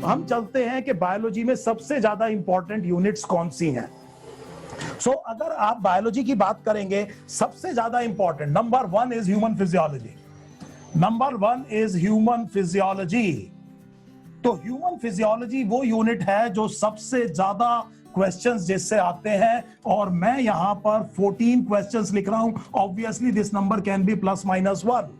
हम चलते हैं कि बायोलॉजी में सबसे ज्यादा इंपॉर्टेंट यूनिट्स कौन सी हैं। सो अगर आप बायोलॉजी की बात करेंगे, सबसे ज्यादा important number 1 is human physiology. Number 1 is human physiology. तो ह्यूमन फिजियोलॉजी वो यूनिट है जो सबसे ज्यादा क्वेश्चंस जिससे आते हैं, और मैं यहां पर 14 क्वेश्चंस लिख रहा हूं। Obviously this number can be +-1।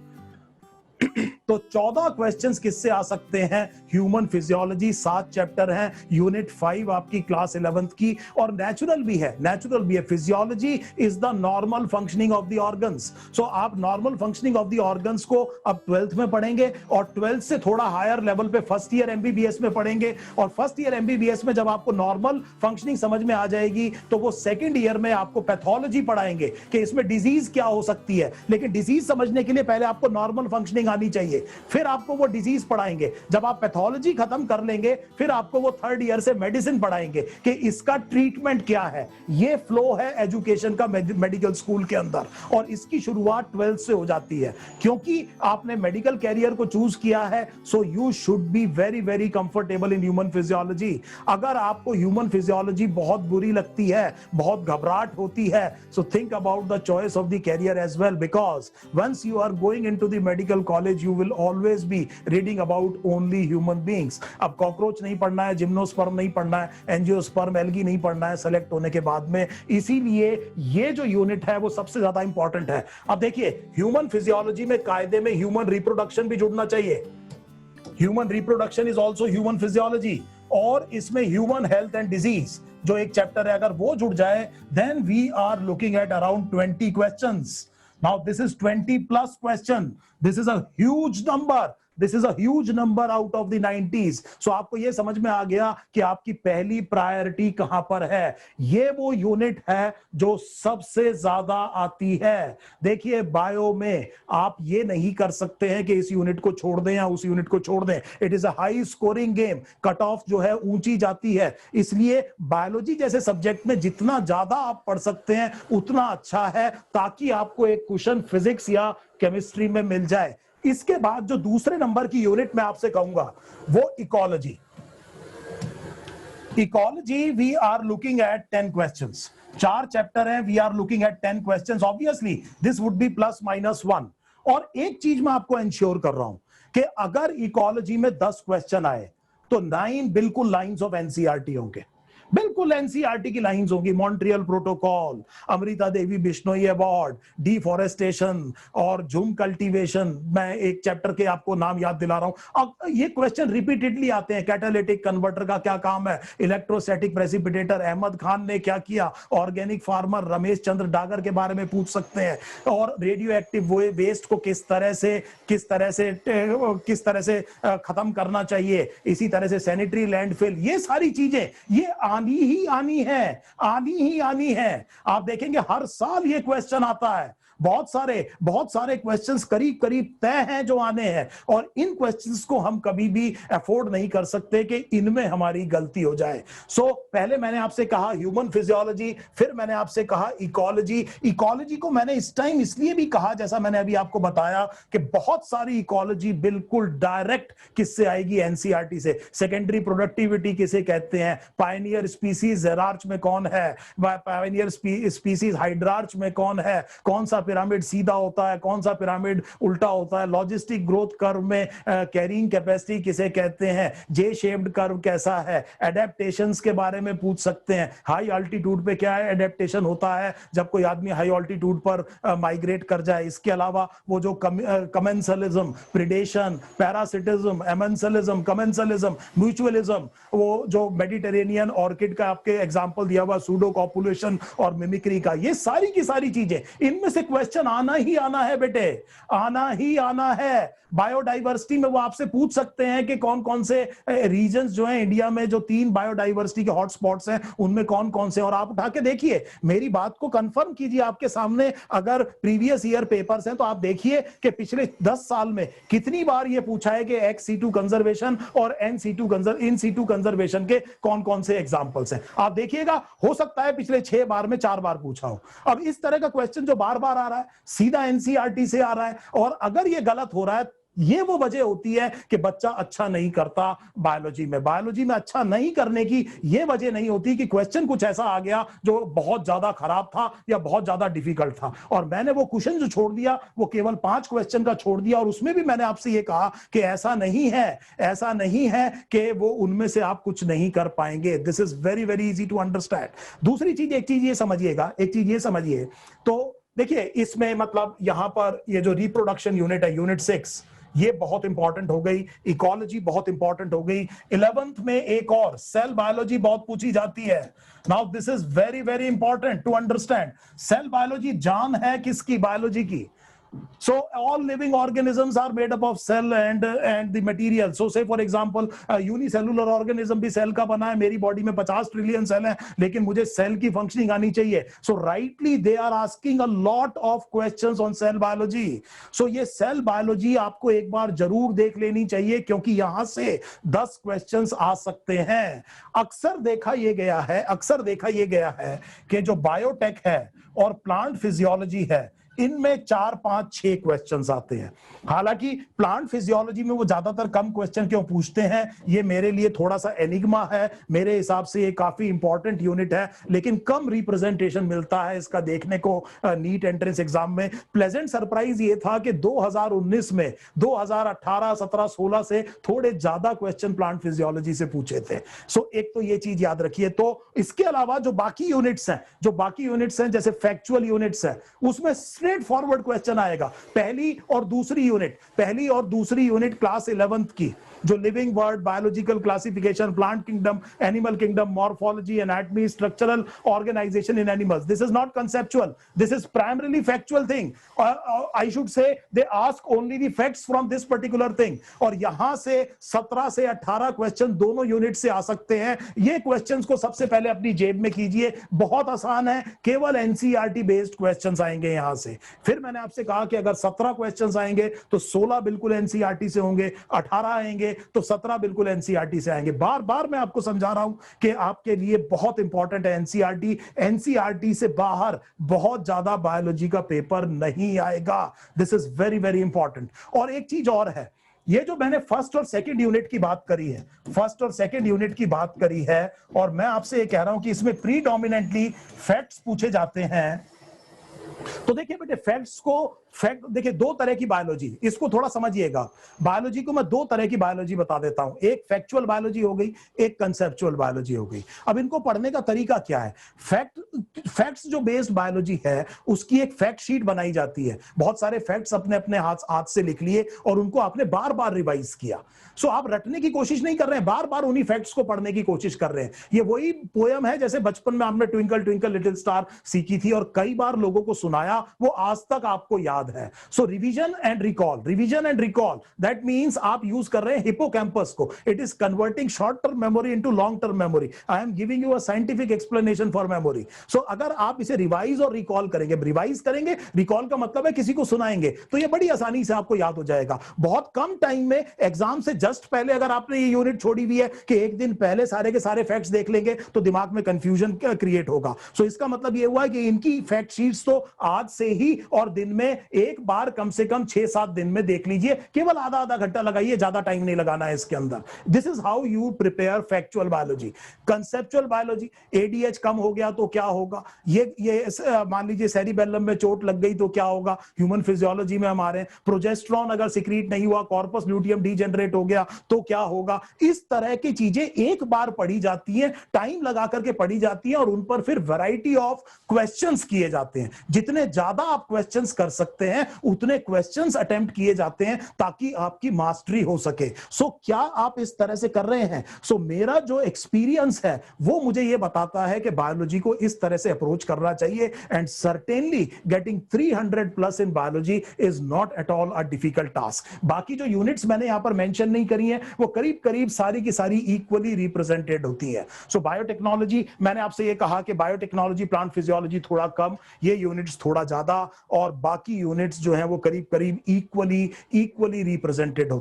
तो 14 क्वेश्चंस किससे आ सकते हैं? ह्यूमन फिजियोलॉजी, 7 चैप्टर हैं, यूनिट 5 आपकी क्लास 11th की, और नेचुरल भी है। नेचुरल भी है। Physiology is the normal functioning of the organs. So आप normal functioning of the organs को अब 12th में पढ़ेंगे, और 12th से थोड़ा हायर लेवल पे फर्स्ट ईयर एमबीबीएस में पढ़ेंगे, और फर्स्ट ईयर एमबीबीएस में जब आपको नॉर्मल फंक्शनिंग समझ में आ जाएगी तो वो सेकंड ईयर में आपको पैथोलॉजी पढ़ाएंगे कि इसमें डिजीज क्या हो सकती है। लेकिन डिजीज समझने के लिए पहले आपको नॉर्मल फंक्शनिंग आनी चाहिए, फिर आपको वो डिजीज पढ़ाएंगे। जब आप पैथोलॉजी खत्म कर लेंगे फिर आपको वो थर्ड ईयर से मेडिसिन पढ़ाएंगे कि इसका ट्रीटमेंट क्या है। ये फ्लो है एजुकेशन का मेडिकल स्कूल के अंदर, और इसकी शुरुआत 12th से हो जाती है। क्योंकि आपने मेडिकल कैरियर को चूज किया है, so you should be very very comfortable in human physiology. अगर आपको ह्यूमन फिजियोलॉजी बहुत बुरी लगती है, बहुत घबराहट होती है, so think about the choice of the career as well, because once you are going into the medical college you will always be reading about only human beings। अब कॉकरोच नहीं पढ़ना है, जिम्नोस्पर्म नहीं पढ़ना है, एंजियोस्पर्म एल्गी नहीं पढ़ना है सेलेक्ट होने के बाद में। इसीलिए ये जो यूनिट है वो सबसे ज्यादा इंपॉर्टेंट है। अब देखिए, ह्यूमन फिजियोलॉजी में कायदे में ह्यूमन रिप्रोडक्शन भी जुड़ना चाहिए। Human reproduction is also human physiology, और इसमें ह्यूमन हेल्थ एंड डिजीज जो एक चैप्टर है, अगर वो जुड़ जाए, then we are looking at around 20 questions. Now this is 20 plus question. This is a huge number. This is a huge number out of the 90s. So आपको ये समझ में आ गया कि आपकी पहली प्रायोरिटी कहां पर है। ये वो यूनिट है जो सबसे ज्यादा आती है। देखिए, बायो में आप ये नहीं कर सकते हैं कि इस यूनिट को छोड़ दें या उस यूनिट को छोड़ दें। It is a high scoring game. Cut off जो है ऊंची जाती है। इसलिए बायोलॉजी जैसे सब्जेक्ट में जितना ज्यादा आप पढ़ सकते हैं उतना अच्छा है, ताकि आपको एक क्वेश्चन फिजिक्स या केमिस्ट्री में मिल जाए। इसके बाद जो दूसरे नंबर की यूनिट मैं आपसे कहूंगा वो ecology. Ecology we are looking at 10 questions. 4 chapter हैं, we are looking at 10 questions. Obviously this would be +-1। और एक चीज मैं आपको इंश्योर कर रहा हूं कि अगर इकोलॉजी में 10 क्वेश्चन आए तो 9 बिल्कुल लाइंस ऑफ एनसीईआरटी होंगे। बिल्कुल एनसीईआरटी की लाइंस होंगी। Montreal protocol, Amrita Devi Bishnoi award, deforestation और झूम कल्टीवेशन। मैं एक चैप्टर के आपको नाम याद दिला रहा हूं। अब ये क्वेश्चन रिपीटेडली आते हैं। कैटालिटिक कन्वर्टर का क्या काम है, इलेक्ट्रोस्टैटिक प्रेसिपिटेटर अहमद खान ने क्या किया, ऑर्गेनिक फार्मर रमेश चंद्र डागर के बारे में पूछ सकते हैं, और रेडियो एक्टिव वेस्ट को किस तरह से खत्म करना चाहिए। इसी तरह से सैनिटरी लैंडफिल, ये सारी चीजें ये आनी ही है। आप देखेंगे हर साल ये क्वेश्चन आता है। बहुत सारे क्वेश्चंस करीब तय हैं जो आने हैं, और इन क्वेश्चंस को हम कभी भी अफोर्ड नहीं कर सकते कि इनमें हमारी गलती हो जाए। सो पहले मैंने आपसे कहा ह्यूमन फिजियोलॉजी, फिर मैंने आपसे कहा इकोलॉजी। इकोलॉजी को मैंने इस टाइम इसलिए भी कहा, जैसा मैंने अभी आपको बताया, कि बहुत सारी इकोलॉजी बिल्कुल डायरेक्ट किससे आएगी, एनसीईआरटी से। सेकेंडरी प्रोडक्टिविटी किसे कहते हैं, पायनियर स्पीसीज हेरार्च में कौन है, पायनियर स्पीसीज हाइड्रार्च में कौन है, कौन सा पिरामिड सीधा होता है, कौन सा पिरामिड उल्टा होता है, लॉजिस्टिक ग्रोथ कर्व में कैरिंग कैपेसिटी किसे कहते हैं, जे शेप्ड कर्व कैसा है, एडेप्टेशंस के बारे में पूछ सकते हैं। हाई अल्टीट्यूड पे क्या है एडेप्टेशन होता है जब कोई आदमी हाई अल्टीट्यूड पर माइग्रेट कर जाए। इसके अलावा वो जो commensalism, predation, parasitism, amensalism, commensalism, mutualism, वो जो मेडिटेरेनियन ऑर्किड का आपके एग्जांपल दिया हुआ, सूडो कॉपुलेशन और मिमिक्री का, ये सारी की सारी चीजें, इनमें से क्वेश्चन आना ही आना है बेटे, आना ही आना है। बायोडाइवर्सिटी में वो आपसे पूछ सकते हैं कि कौन कौन से रीजन्स जो हैं इंडिया में, जो 3 बायोडाइवर्सिटी के हॉटस्पॉट्स हैं, उनमें कौन कौन से, और आप उठा के देखिए, मेरी बात को कंफर्म कीजिए आपके सामने। अगर प्रीवियस ईयर पेपर्स हैं तो आप देखिए कि पिछले 10 साल में कितनी बार ये पूछा है कि एक्स सीटू कंजर्वेशन और इन सीटू कंजर्वेशन के कौन कौन से एग्जांपल्स हैं। आप देखिएगा, हो सकता है पिछले 6 बार में 4 बार पूछा हो। अब इस तरह का क्वेश्चन जो बार बार आ रहा है, सीधा एनसीईआरटी से आ रहा है, और अगर ये गलत हो रहा है ये वो वजह होती है कि बच्चा अच्छा नहीं करता बायोलॉजी में अच्छा नहीं करने की ये वजह नहीं होती कि क्वेश्चन कुछ ऐसा आ गया जो बहुत ज्यादा खराब था या बहुत ज्यादा डिफिकल्ट था, और मैंने वो क्वेश्चन जो छोड़ दिया वो केवल 5 क्वेश्चन का छोड़ दिया, और उसमें भी मैंने आपसे ये कहा कि ऐसा नहीं है कि वो उनमें से आप कुछ नहीं कर पाएंगे। This is very very easy to understand. दूसरी चीज, एक चीज ये समझिए, तो देखिए इसमें मतलब यहां पर ये जो रिप्रोडक्शन यूनिट है, यूनिट 6, ये बहुत इंपॉर्टेंट हो गई, इकोलॉजी बहुत इंपॉर्टेंट हो गई। 11th में एक और सेल बायोलॉजी बहुत पूछी जाती है। Now this is very very important to understand. Cell biology जान है किसकी? बायोलॉजी की। So all living organisms are made up of cell and the material. So say for example unicellular organism भी cell का बना है, मेरी बॉडी में 50 ट्रिलियन सेल हैं, लेकिन मुझे सेल की फंक्शनिंग आनी चाहिए। So rightly they are asking a lot of questions on cell biology. So ये सेल बायोलॉजी आपको एक बार जरूर देख लेनी चाहिए, क्योंकि यहां से 10 क्वेश्चंस आ सकते हैं। अक्सर देखा यह गया है कि जो बायोटेक है और प्लांट फिजियोलॉजी है, इनमें 4, 5, 6 क्वेश्चंस आते हैं। हालांकि प्लांट फिजियोलॉजी में वो ज्यादातर कम क्वेश्चन क्यों पूछते हैं, ये मेरे लिए थोड़ा सा एनिग्मा है। मेरे हिसाब से ये काफी इंपॉर्टेंट यूनिट है, लेकिन कम रिप्रेजेंटेशन मिलता है इसका देखने को नीट एंट्रेंस एग्जाम में। प्लेजेंट सरप्राइज ये था कि 2019 में 2018, 17, 16 से थोड़े ज्यादा क्वेश्चन प्लांट फिजियोलॉजी से पूछे थे। सो एक तो ये चीज याद रखिए। तो इसके अलावा जो बाकी यूनिट्स हैं जैसे फैक्चुअल यूनिट्स हैं, उसमें स्ट्रेट फॉरवर्ड क्वेश्चन आएगा। पहली और दूसरी यूनिट क्लास 11th की, जो living world, biological classification, plant kingdom, animal kingdom, morphology, anatomy, structural organisation in animals, this is not conceptual, this is primarily factual thing. I should say they ask only the facts from this particular thing, और यहां से 17 से 18 question दोनों unit से आ सकते हैं। ये questions को सबसे पहले अपनी जेब में कीजिए, बहुत आसान है, केवल एनसीईआरटी बेस्ड क्वेश्चंस आएंगे यहां से। फिर मैंने आपसे कहा कि अगर 17 क्वेश्चंस आएंगे तो 16 बिल्कुल एनसीईआरटी से होंगे, 18 आएंगे तो 17 बिल्कुल एनसीईआरटी से आएंगे। बार बार मैं आपको समझा रहा हूं कि आपके लिए बहुत इंपॉर्टेंट है एनसीईआरटी से बाहर बहुत ज्यादा बायोलॉजी का पेपर नहीं आएगा। This is very very important. और एक चीज और है, ये जो मैंने फर्स्ट और सेकंड यूनिट की बात करी है, और मैं आपसे ये कह रहा हूं कि इसमें प्रीडोमिनेंटली फैक्ट्स पूछे जाते हैं। तो देखिए बेटे, देखिए 2 तरह की बायोलॉजी, इसको थोड़ा समझिएगा। बायोलॉजी को मैं 2 तरह की बायोलॉजी बता देता हूं, एक फैक्चुअल बायोलॉजी हो गई, एक कंसेप्चुअल बायोलॉजी हो गई। अब इनको पढ़ने का तरीका क्या है? फैक्ट्स जो बेस्ड बायोलॉजी है, उसकी एक फैक्ट शीट बनाई जाती है। बहुत सारे फैक्ट्स अपने अपने हाथ से लिख लिए और उनको आपने बार बार रिवाइज किया। सो आप रटने की कोशिश नहीं कर रहे हैं, बार बार उन्हीं फैक्ट्स को पढ़ने की कोशिश कर रहे हैं। ये वही पोयम है जैसे बचपन में आपने ट्विंकल ट्विंकल लिटिल स्टार सीखी थी और कई बार लोगों को सुनाया, वो आज तक आपको याद है। So revision and recall, that means आप यूज कर रहे हैं हिपोकैम्पस को। It is converting short term memory into long term memory. I am giving you a scientific explanation for memory. So अगर आप इसे रिवाइज और रिकॉल करेंगे, रिकॉल का मतलब है किसी को सुनाएंगे, तो ये बड़ी आसानी से आपको याद हो जाएगा। बहुत कम टाइम में, एग्जाम से जस्ट पहले अगर आपने ये यूनिट छोड़ी हुई है कि एक दिन पहले सारे के सारे फैक्ट्स देख लेंगे, तो दिमाग में कंफ्यूजन क्रिएट होगा। सो इसका मतलब ये हुआ है कि इनकी फैक्ट शीट्स तो आज से ही और दिन में एक बार कम से कम 6-7 दिन में देख लीजिए। केवल आधा घंटा लगाइए, ज्यादा टाइम नहीं लगाना है इसके अंदर। This is how you prepare factual biology. Conceptual biology, ADH कम हो गया तो क्या होगा, ये मान लीजिए सेरिबेलम में चोट लग गई तो क्या होगा। ह्यूमन फिजियोलॉजी में हमारे प्रोजेस्टेरॉन अगर सिक्रीट नहीं हुआ, कॉर्पस ल्यूटियम डीजेनरेट हो गया तो क्या होगा। इस तरह की चीजें एक बार पढ़ी जाती हैं, टाइम लगा करके पढ़ी जाती हैं, और उन पर फिर वैरायटी ऑफ क्वेश्चंस किए जाते हैं। जितने ज्यादा आप क्वेश्चंस कर सकते हैं, उतने क्वेश्चंस अटेम्प्ट किए जाते हैं ताकि आपकी मास्टरी हो सके। सो क्या आप इस तरह से कर रहे हैं? सो मेरा जो एक्सपीरियंस है वो मुझे ये बताता है कि बायोलॉजी को इस तरह से अप्रोच करना चाहिए। And certainly getting 300 plus in biology is not at all a difficult task. बाकी जो यूनिट्स मैंने यहां पर मेंशन नहीं करी हैं, वो करीब करीब सारी की सारी इक्वली रिप्रेजेंटेड होती है। सो बायोटेक्नोलॉजी, मैंने आपसे ये कहा कि बायोटेक्नोलॉजी, प्लांट फिजियोलॉजी थोड़ा कम, ये यूनिट्स यूनिट्स थोड़ा ज्यादा और बाकी यूनिट्स जो हैं वो करीब करीब इक्वली रिप्रेजेंटेड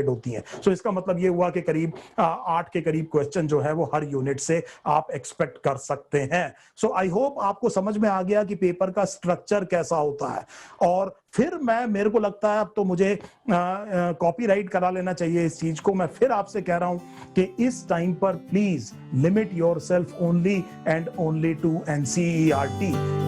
होती हैं सो इसका मतलब ये हुआ कि करीब 8 के करीब क्वेश्चन जो है वो हर यूनिट से आप एक्सपेक्ट कर सकते हैं। सो आई होप आपको समझ में आ गया कि पेपर का स्ट्रक्चर कैसा होता है। और फिर मेरे को लगता है अब तो मुझे कॉपीराइट करा लेना चाहिए इस चीज को। मैं फिर आपसे कह रहा हूं कि इस टाइम पर please limit yourself only and only to NCERT.